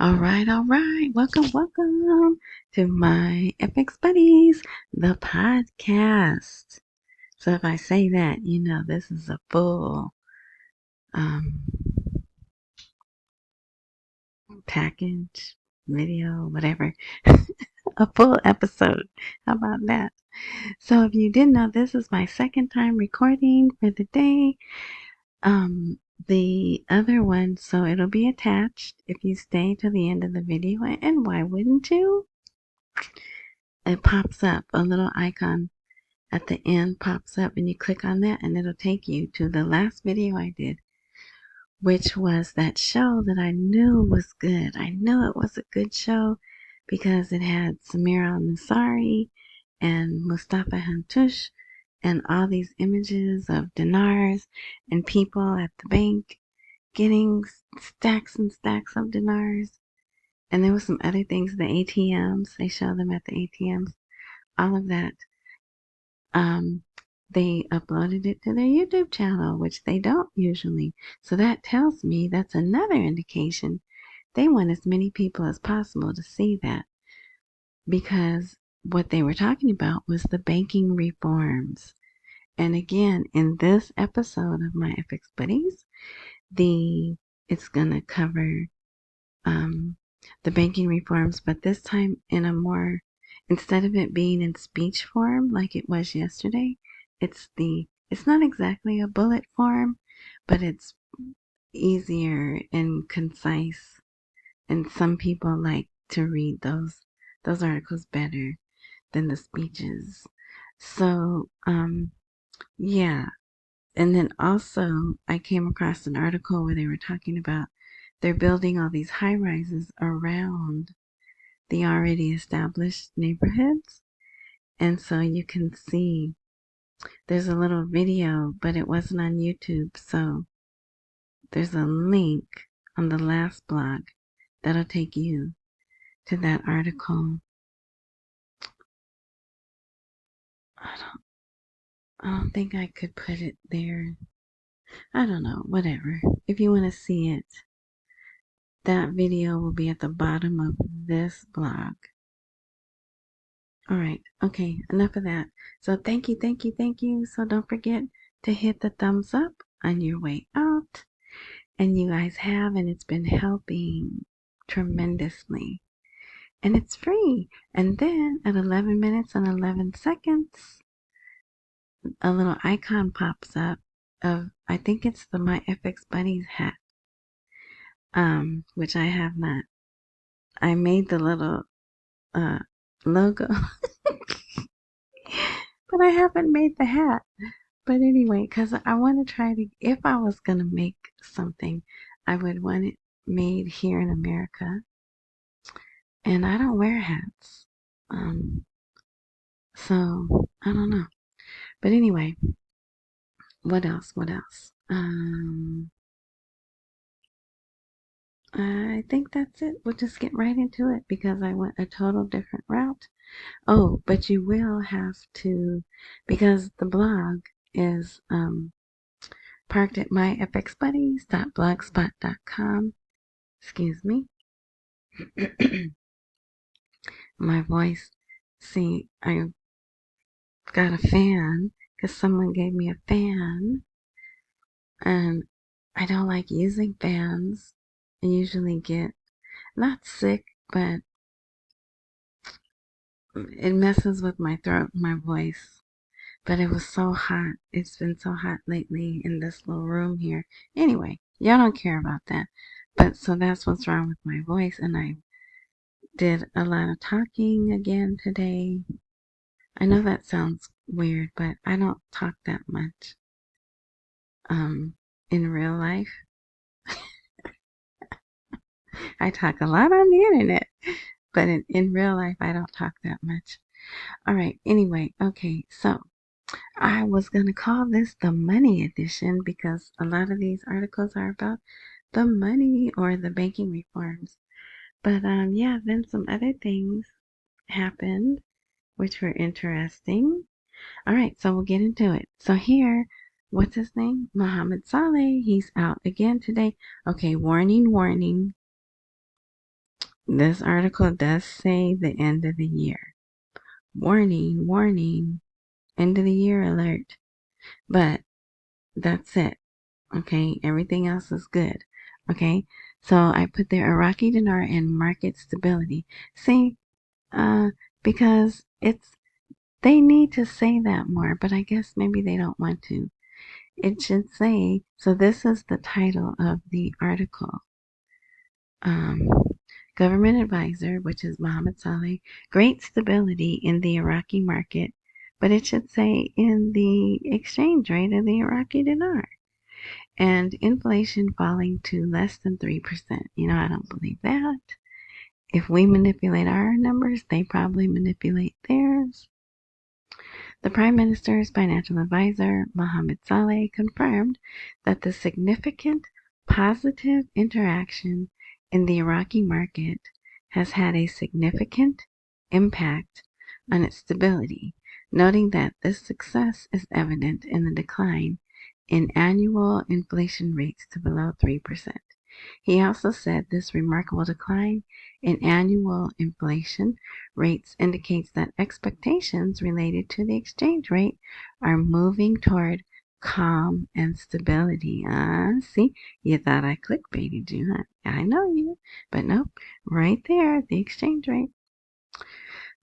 All right, all right. Welcome to my FX Buddies, the podcast. So if I say that, you know this is a full um package, video, whatever. A full episode. How about that? So if you didn't know, this is my second time recording for the day. Um the other one, so it'll be attached if you stay to the end of the video, and why wouldn't you? It pops up, a little icon at the end pops up, and you click on that and it'll take you to the last video I did, which was that show that I knew was good. I knew it was a good show because it had Samira Al-Nasari and Mustafa Hantoush and all these images of dinars and people at the bank getting stacks and stacks of dinars. And there was some other things, the ATMs, they show them at the ATMs, all of that. um, they uploaded it to their YouTube channel, which they don't usually. So that tells me that's another indication they want as many people as possible to see that, because what they were talking about was the banking reforms. And again, in this episode of my FX Buddies, it's gonna cover um, the banking reforms, but this time in a more, instead of it being in speech form like it was yesterday, it's not exactly a bullet form, but it's easier and concise. And some people like to read those articles better than the speeches. So, yeah. And then also, I came across an article where they were talking about they're building all these high rises around the already established neighborhoods. And so you can see there's a little video, but it wasn't on YouTube. So there's a link on the last blog that'll take you to that article. I don't, I don't think I could put it there. I don't know, whatever. If you want to see it, that video will be at the bottom of this blog. All right. Okay. Enough of that. So thank you, thank you, thank you. So don't forget to hit the thumbs up on your way out. And you guys have, and it's been helping tremendously. And it's free. And then at 11 minutes and 11 seconds, a little icon pops up of, I think it's the My FX Buddies hat, which I have not. I made the little logo, but I haven't made the hat. But anyway, because I want to try to, if I was going to make something, I would want it made here in America. And I don't wear hats. So I don't know. But anyway, what else? What else? I think that's it. We'll just get right into it because I went a total different route. Oh, but you will have to, because the blog is parked at myfxbuddies.blogspot.com. Excuse me. My voice. See, I got a fan because someone gave me a fan, and I don't like using fans. I usually get not sick, but it messes with my throat, my voice. But it was so hot. It's been so hot lately in this little room here. Anyway, y'all don't care about that. But so that's what's wrong with my voice, and I did a lot of talking again today. I know that sounds weird, but I don't talk that much in real life. I talk a lot on the internet, but in real life, I don't talk that much. All right. Anyway, okay. So I was going to call this the money edition because a lot of these articles are about the money or the banking reforms. But yeah, then some other things happened which were interesting. All right, so we'll get into it. So here, what's his name? Mohammed Saleh. He's out again today. Okay, warning, warning. This article does say the end of the year. Warning, warning, end of the year alert. But that's it. Okay, everything else is good. Okay, so I put the Iraqi dinar in market stability. See, because they need to say that more, but I guess maybe they don't want to. It should say, so this is the title of the article. Um, Government advisor, which is Mohammed Saleh, great stability in the Iraqi market, but it should say in the exchange rate of the Iraqi dinar. And inflation falling to less than 3%. I don't believe that. If we manipulate our numbers, they probably manipulate theirs. The Prime Minister's financial advisor, Mohammed Saleh, confirmed that the significant positive interaction in the Iraqi market has had a significant impact on its stability, noting that this success is evident in the decline in annual inflation rates to below 3%. He also said this remarkable decline in annual inflation rates indicates that expectations related to the exchange rate are moving toward calm and stability. See, you thought I clickbaited you, huh? I know you, but nope, right there, the exchange rate.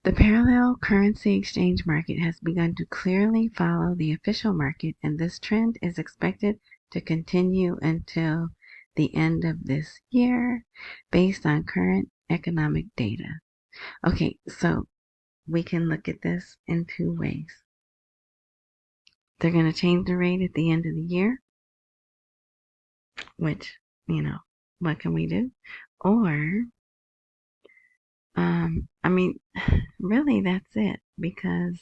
The parallel currency exchange market has begun to clearly follow the official market, and this trend is expected to continue until the end of this year based on current economic data. Okay, so we can look at this in two ways. They're going to change the rate at the end of the year, which, what can we do? Or, I mean, really, that's it, because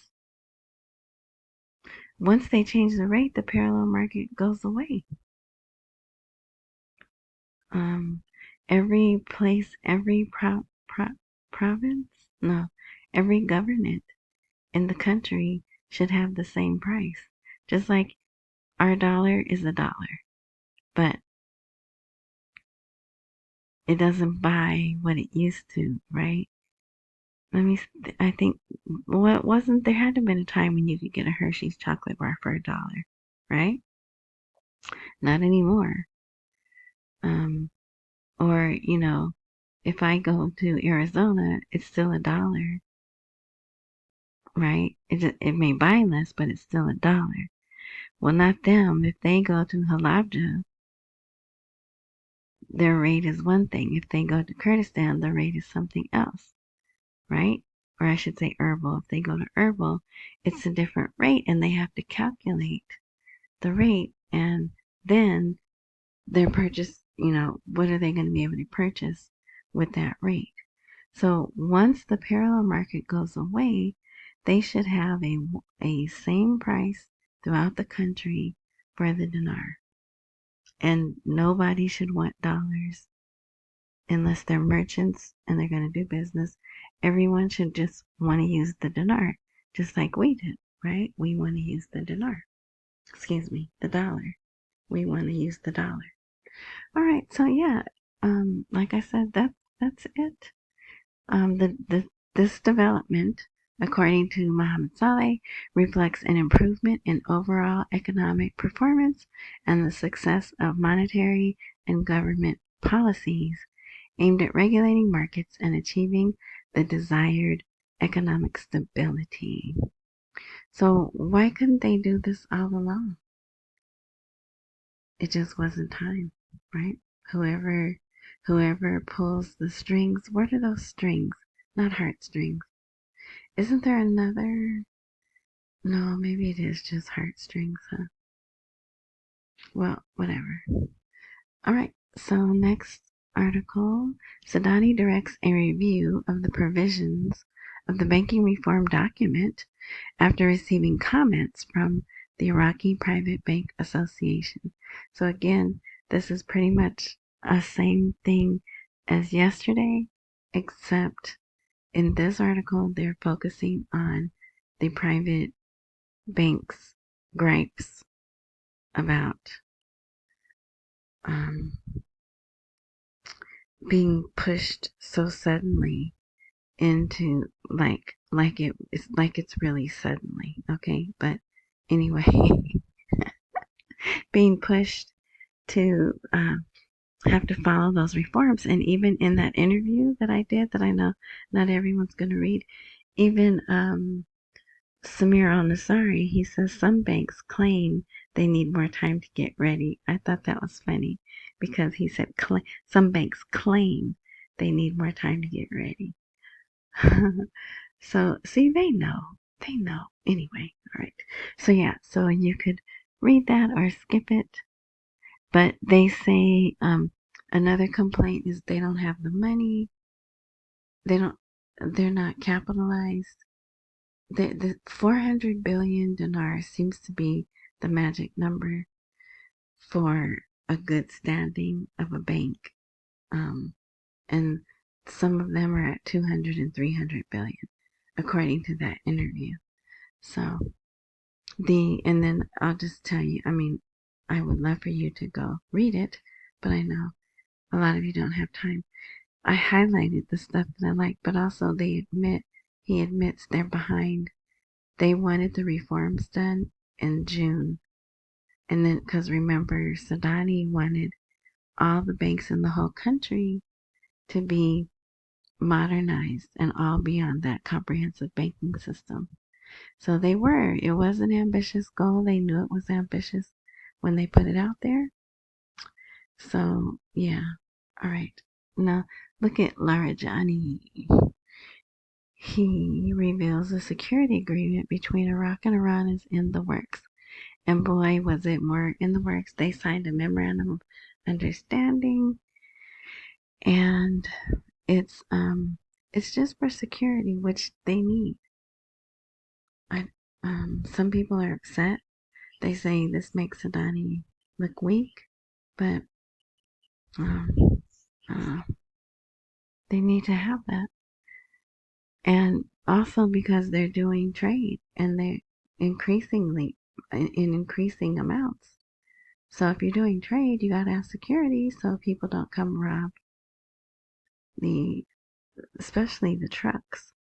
once they change the rate, the parallel market goes away. Every place, every province, no, every government in the country should have the same price. Just like our dollar is a dollar, but it doesn't buy what it used to, right? I think, what wasn't, there had to have been a time when you could get a Hershey's chocolate bar for $1, right? Not anymore. Or, if I go to Arizona, it's still $1, right? It may buy less, but it's still $1. Well, not them. If they go to Halabja, their rate is one thing. If they go to Kurdistan, the rate is something else, right? Or I should say herbal. If they go to herbal, it's a different rate, and they have to calculate the rate, and then their purchase, what are they going to be able to purchase with that rate? So once the parallel market goes away, they should have a same price throughout the country for the dinar. And nobody should want dollars unless they're merchants and they're going to do business. Everyone should just want to use the dinar, just like we did, right? We want to use the dinar. Excuse me, the dollar. We want to use the dollar. All right, so yeah, like I said, that's it. This development, according to Mohammed Saleh, reflects an improvement in overall economic performance and the success of monetary and government policies aimed at regulating markets and achieving the desired economic stability. So why couldn't they do this all along? It just wasn't time, right? Whoever pulls the strings, what are those strings? Not heartstrings. Isn't there another? No, maybe it is just heartstrings, huh? Well, whatever. All right, so next article. Sadani directs a review of the provisions of the banking reform document after receiving comments from the Iraqi Private Bank Association. So again, this is pretty much a same thing as yesterday, except in this article, they're focusing on the private bank's gripes about being pushed so suddenly into it's really suddenly, okay? But anyway, being pushed to have to follow those reforms. And even in that interview that I did, that I know not everyone's going to read, even Samir al-Nasari, he says some banks claim they need more time to get ready. I thought that was funny because he said some banks claim they need more time to get ready. So, see, they know. They know. Anyway, all right. So, yeah, so you could read that or skip it. But they say another complaint is they don't have the money. They're not capitalized. The 400 billion dinars seems to be the magic number for a good standing of a bank. And some of them are at 200 and 300 billion, according to that interview. So and then I'll just tell you, I mean, I would love for you to go read it, but I know a lot of you don't have time. I highlighted the stuff that I like, but also he admits they're behind. They wanted the reforms done in June. And then, because remember, Sadani wanted all the banks in the whole country to be modernized and all be on that comprehensive banking system. So they were. It was an ambitious goal. They knew it was ambitious when they put it out there. So, yeah. All right. Now, look at Larijani. He reveals a security agreement between Iraq and Iran is in the works. And boy, was it more in the works. They signed a memorandum of understanding, and it's just for security, which they need. Some people are upset. They say this makes Adani look weak, but um, uh, they need to have that. And also because they're doing trade and they're increasingly in increasing amounts. So if you're doing trade, you gotta have security so people don't come rob especially the trucks.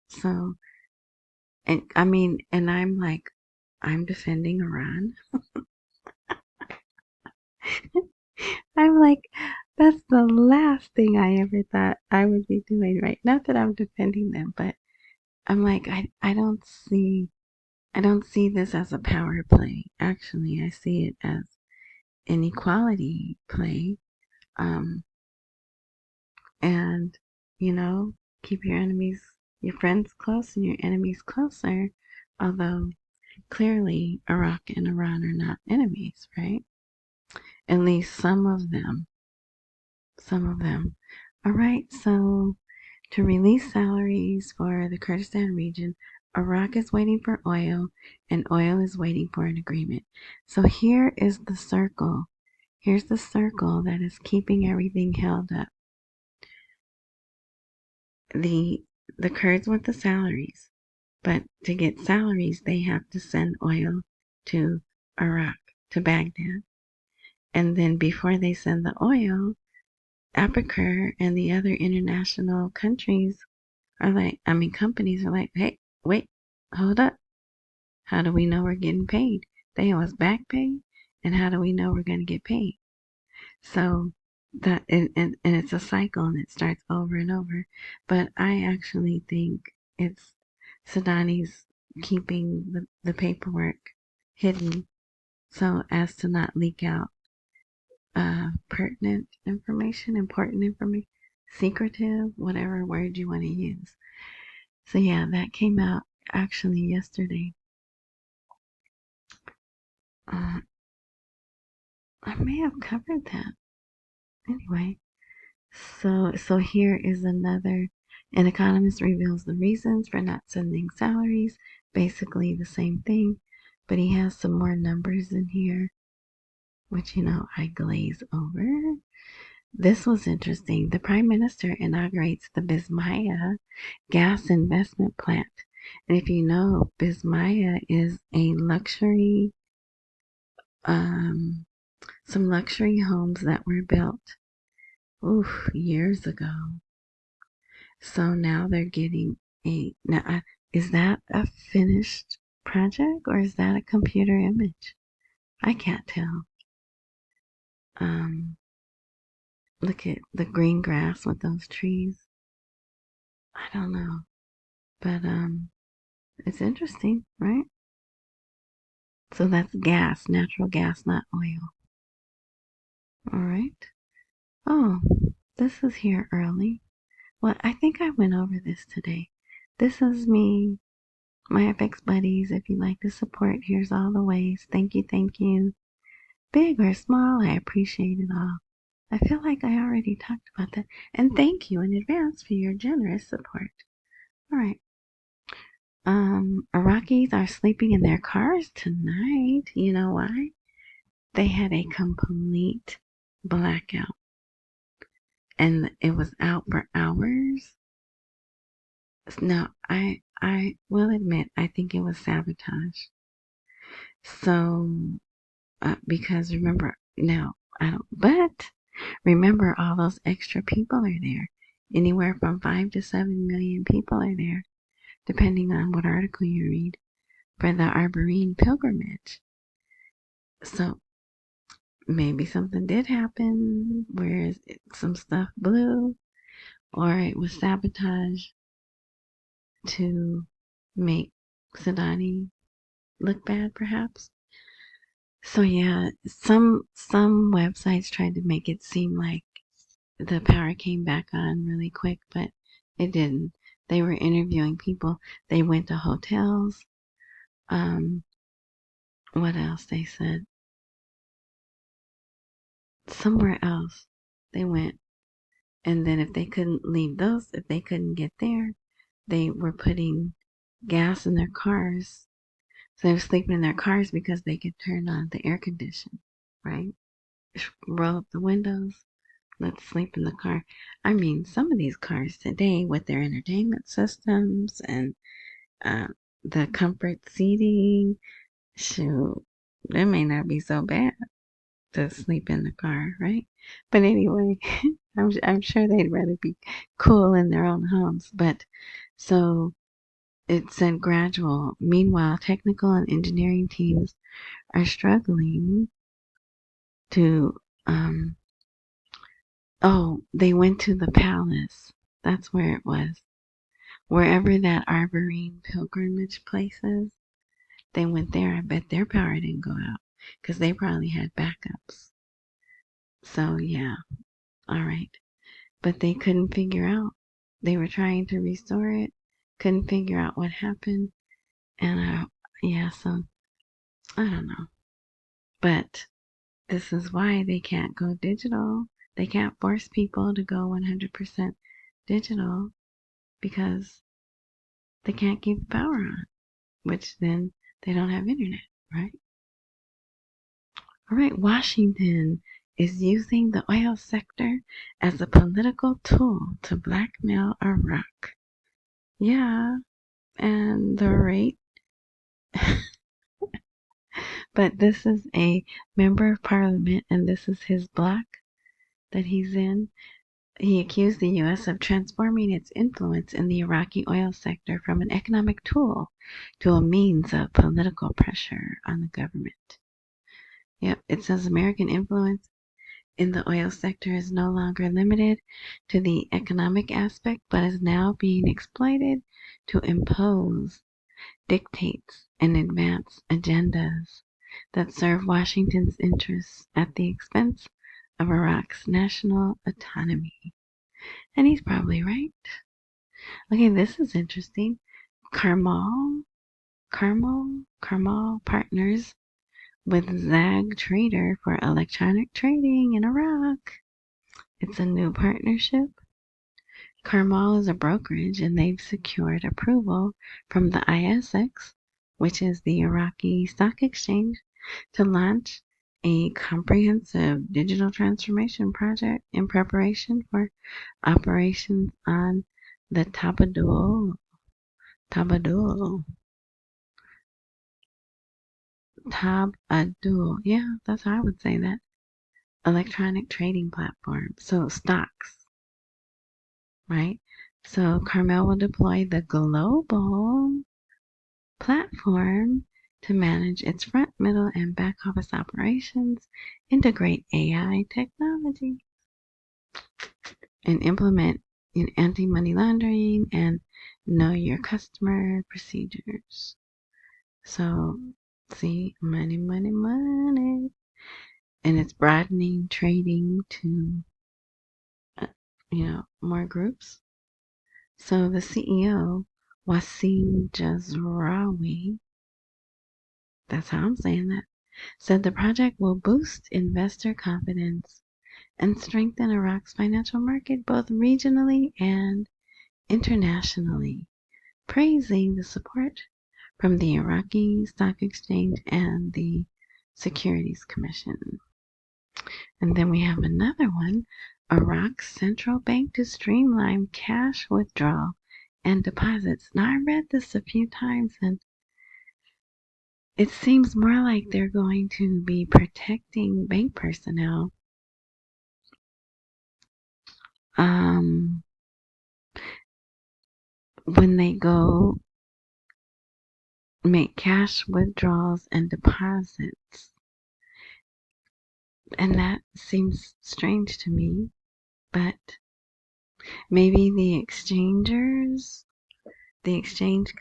So, and I mean, and I'm like, I'm defending Iran. I'm like, that's the last thing I ever thought I would be doing, right? Not that I'm defending them, but I'm like, I don't see this as a power play. Actually, I see it as an equality play. Um, and, you know, keep your friends close and your enemies closer. Although clearly Iraq and Iran are not enemies, right? At least some of them. Some of them. All right, so to release salaries for the Kurdistan region, Iraq is waiting for oil, and oil is waiting for an agreement. So here is the circle. Here's the circle that is keeping everything held up. The Kurds want the salaries, but to get salaries, they have to send oil to Iraq, to Baghdad. And then before they send the oil, Apiker and the other international countries companies are like, hey, wait, hold up. How do we know we're getting paid? They owe us back pay, and how do we know we're going to get paid? So and it's a cycle, and it starts over and over. But I actually think it's Sadani's keeping the paperwork hidden so as to not leak out pertinent information, important information, secretive, whatever word you want to use. So yeah, that came out actually yesterday. Uh, I may have covered that. Anyway, so here is another. An economist reveals the reasons for not sending salaries. Basically the same thing, but he has some more numbers in here, which I glaze over. This was interesting. The Prime Minister inaugurates the Bismaya gas investment plant. And if you know, Bismaya is a luxury, some luxury homes that were built oof, years ago. So now they're getting is that a finished project or is that a computer image? I can't tell. Um, Look at the green grass with those trees. I don't know, but it's interesting, right? So that's gas, natural gas, not oil. All right. Oh, this is here early. Well, I think I went over this today. This is me, my FX buddies. If you'd like to support, here's all the ways. Thank you, thank you. Big or small, I appreciate it all. I feel like I already talked about that. And thank you in advance for your generous support. All right. Iraqis are sleeping in their cars tonight. You know why? They had a complete blackout and it was out for hours. No, I will admit, I think it was sabotage. So, because remember, no, I don't, but remember all those extra people are there. Anywhere from 5 to 7 million people are there, depending on what article you read, for the Arborine pilgrimage. So maybe something did happen where some stuff blew, or it was sabotage to make Sadani look bad, perhaps. So yeah, some websites tried to make it seem like the power came back on really quick, but it didn't. They were interviewing people. They went to hotels. Um, what else they said? Somewhere else they went. And then if they couldn't leave those, if they couldn't get there, they were putting gas in their cars. So they were sleeping in their cars because they could turn on the air condition, right? Roll up the windows, let's sleep in the car. I mean, some of these cars today with their entertainment systems and uh, the comfort seating, shoot, it may not be so bad to sleep in the car, right? But anyway, I'm sure they'd rather be cool in their own homes. But so it said gradual. Meanwhile, technical and engineering teams are struggling to. Oh, they went to the palace. That's where it was. Wherever that Arborine pilgrimage place is, they went there. I bet their power didn't go out because they probably had backups. So yeah, all right. But they couldn't figure out. They were trying to restore it, couldn't figure out what happened, and yeah, so I don't know. But this is why they can't go digital. They can't force people to go 100% digital because they can't keep the power on, which then they don't have internet, right? All right, Washington is using the oil sector as a political tool to blackmail Iraq. Yeah, and the rate. But this is a member of parliament, and this is his block that he's in. He accused the U.S. of transforming its influence in the Iraqi oil sector from an economic tool to a means of political pressure on the government. Yep, it says American influence in the oil sector is no longer limited to the economic aspect, but is now being exploited to impose dictates and advance agendas that serve Washington's interests at the expense of Iraq's national autonomy. And he's probably right. Okay, this is interesting. Carmel partners with Zag Trader for electronic trading in Iraq. It's a new partnership. Carmel is a brokerage and they've secured approval from the ISX, which is the Iraqi Stock Exchange, to launch a comprehensive digital transformation project in preparation for operations on the Tabadul. Yeah, that's how I would say that. electronic trading platform. So stocks, right? So Carmel will deploy the global platform to manage its front, middle, and back office operations, integrate AI technology, and implement anti-money laundering and know your customer procedures. So, see, money, money, money. And it's broadening trading to, more groups. So the CEO, Wasim Jazrawi, that's how I'm saying that, said the project will boost investor confidence and strengthen Iraq's financial market both regionally and internationally, praising the support from the Iraqi Stock Exchange and the Securities Commission. And then we have another one, Iraq's central bank to streamline cash withdrawal and deposits. Now, I read this a few times and it seems more like they're going to be protecting bank personnel when they go make cash withdrawals and deposits. And that seems strange to me, but maybe the exchange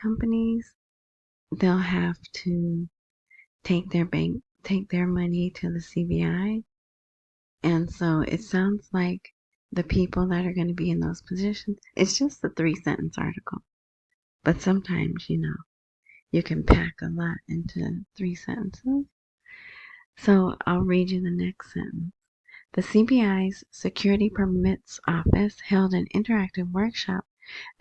companies, they'll have to take their money to the CBI. And so it sounds like the people that are going to be in those positions, it's just a 3-sentence article. But sometimes, you can pack a lot into 3 sentences. So I'll read you the next sentence. The CBI's Security Permits Office held an interactive workshop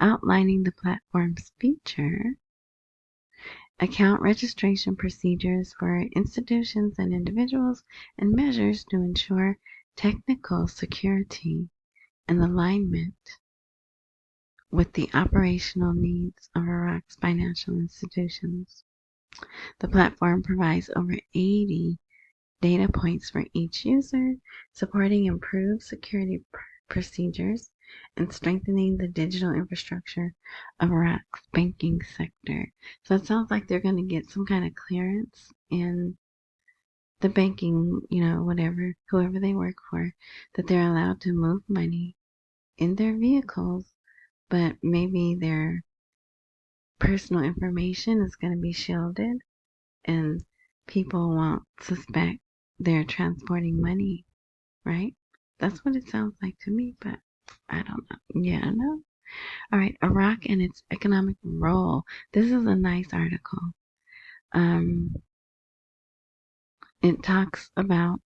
outlining the platform's feature, account registration procedures for institutions and individuals, and measures to ensure technical security and alignment with the operational needs of Iraq's financial institutions. The platform provides over 80 data points for each user, supporting improved security procedures and strengthening the digital infrastructure of Iraq's banking sector. So it sounds like they're going to get some kind of clearance in the banking, whoever they work for, that they're allowed to move money in their vehicles, but maybe their personal information is going to be shielded and people won't suspect they're transporting money, right? That's what it sounds like to me, but I don't know. Yeah, no. All right, Iraq and its economic role. This is a nice article. It talks about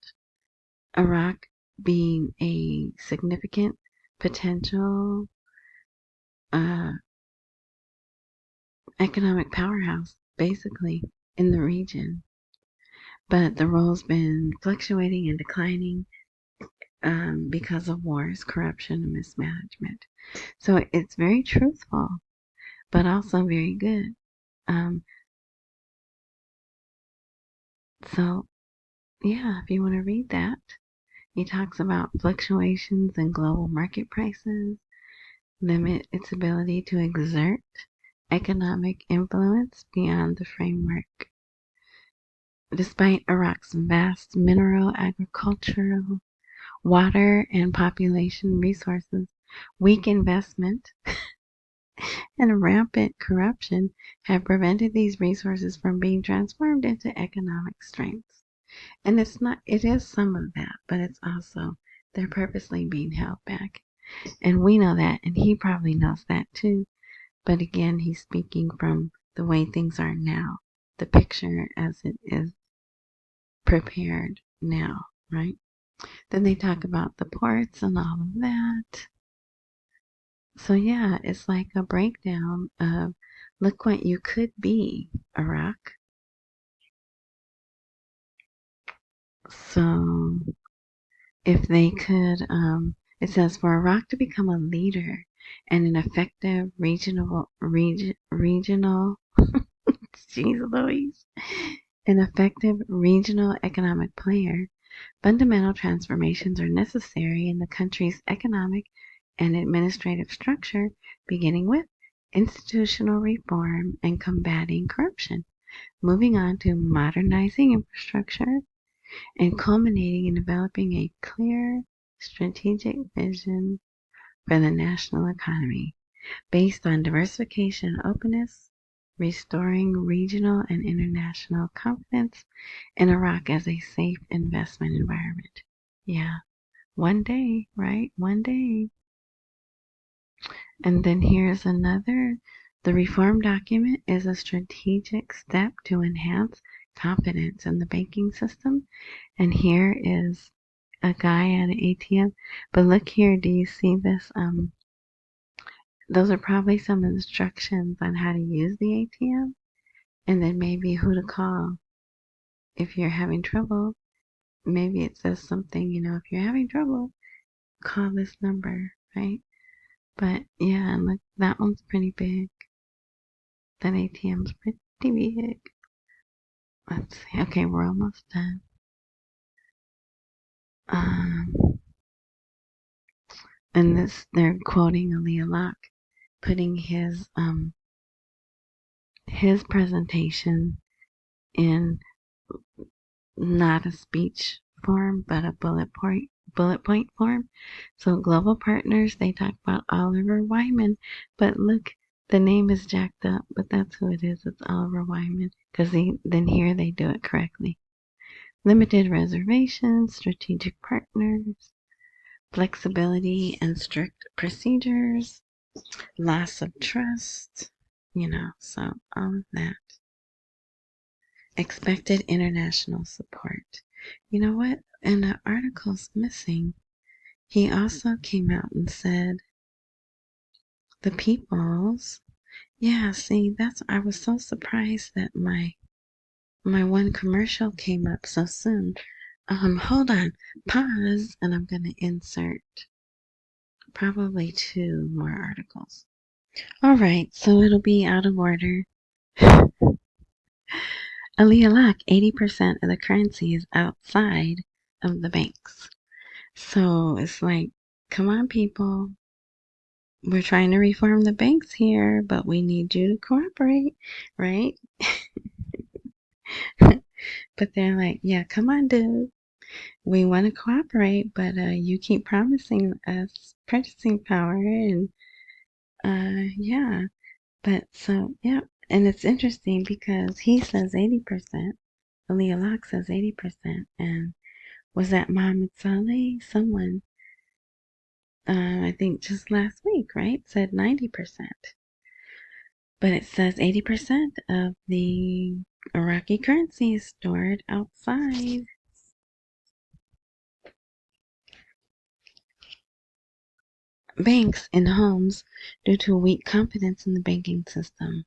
Iraq being a significant potential economic powerhouse, basically, in the region. But the role's been fluctuating and declining because of wars, corruption, and mismanagement. So it's very truthful, but also very good. So, yeah, if you want to read that, he talks about fluctuations in global market prices, limit its ability to exert economic influence beyond the framework. Despite Iraq's vast mineral, agricultural, water, and population resources, weak investment, and rampant corruption have prevented these resources from being transformed into economic strengths. And it is some of that, but it's also, they're purposely being held back. And we know that, and he probably knows that too. But again, he's speaking from the way things are now, the picture as it is prepared now, right? Then they talk about the ports and all of that. So yeah, it's like a breakdown of look what you could be, Iraq. So if they could, it says for Iraq to become a leader and an effective regional, jeez Louise, an effective regional economic player, Fundamental transformations are necessary in the country's economic and administrative structure, beginning with institutional reform and combating corruption, moving on to modernizing infrastructure, and culminating in developing a clear strategic vision for the national economy based on diversification and openness, restoring regional and international confidence in Iraq as a safe investment environment. Yeah, one day, right? One day. And then here's another. The reform document is a strategic step to enhance confidence in the banking system. And here is a guy at an ATM. But look here, do you see this? Those are probably some instructions on how to use the ATM and then maybe who to call if you're having trouble. Maybe it says something, if you're having trouble, call this number, right? But yeah, and look, that one's pretty big. That ATM's pretty big. Let's see. Okay, we're almost done. And this, they're quoting Ali Locke, putting his presentation in not a speech form, but a bullet point form. So global partners, they talk about Oliver Wyman, but look, the name is jacked up, but that's who it is. It's Oliver Wyman, because then here they do it correctly. Limited reservations, strategic partners, flexibility and strict procedures, loss of trust, so all of that. Expected international support. You know what? And the article's missing. He also came out and said the peoples. Yeah, see, I was so surprised that my one commercial came up so soon. Hold on, pause, and I'm gonna insert probably 2 more articles. All right, so it'll be out of order. Aliyah Locke, 80% of the currency is outside of the banks. So it's like, come on, people. We're trying to reform the banks here, but we need you to cooperate, right? But they're like, yeah, come on, dude. We want to cooperate, but you keep promising us purchasing power and yeah. But so, yeah. And it's interesting because he says 80%. Aliyah Locke says 80%. And was that Mohammed Saleh? Someone, I think just last week, right? Said 90%. But it says 80% of the Iraqi currency is stored outside. Banks and homes due to weak confidence in the banking system.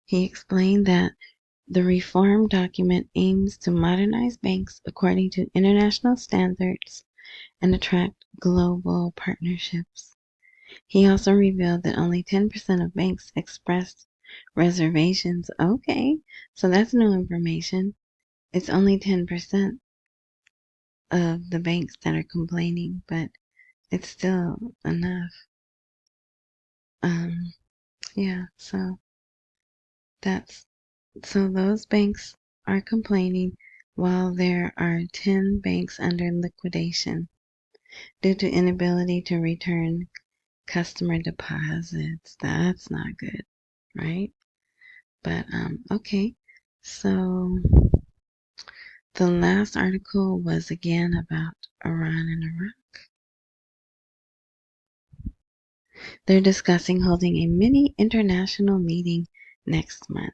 He explained that the reform document aims to modernize banks according to international standards and attract global partnerships. He also revealed that only 10% of banks expressed reservations. Okay, so that's new information. It's only 10% of the banks that are complaining, but it's still enough. Yeah, so those banks are complaining while there are 10 banks under liquidation due to inability to return customer deposits. That's not good, right? But okay. So the last article was again about Iran and Iraq. They're discussing holding a mini international meeting next month.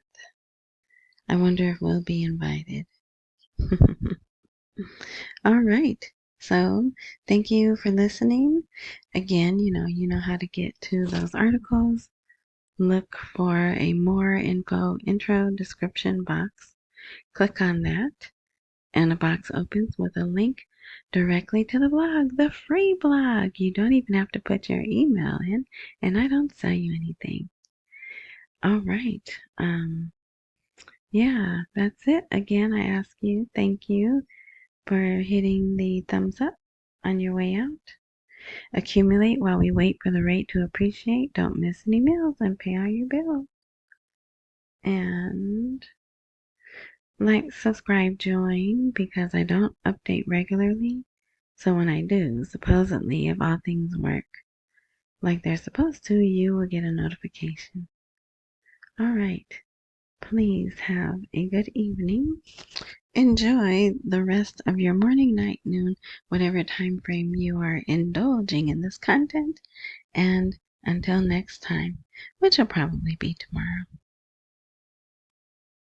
I wonder if we'll be invited. All right. So thank you for listening. Again, you know how to get to those articles. Look for a more info intro description box. Click on that, and a box opens with a link directly to the blog, the free blog. You don't even have to put your email in, and I don't sell you anything. All right. Yeah, that's it. Again, I ask you, thank you for hitting the thumbs up on your way out. Accumulate while we wait for the rate to appreciate. Don't miss any meals and pay all your bills. And like, subscribe, join, because I don't update regularly. So when I do, supposedly, if all things work like they're supposed to, you will get a notification. All right. Please have a good evening. Enjoy the rest of your morning, night, noon, whatever time frame you are indulging in this content. And until next time, which will probably be tomorrow.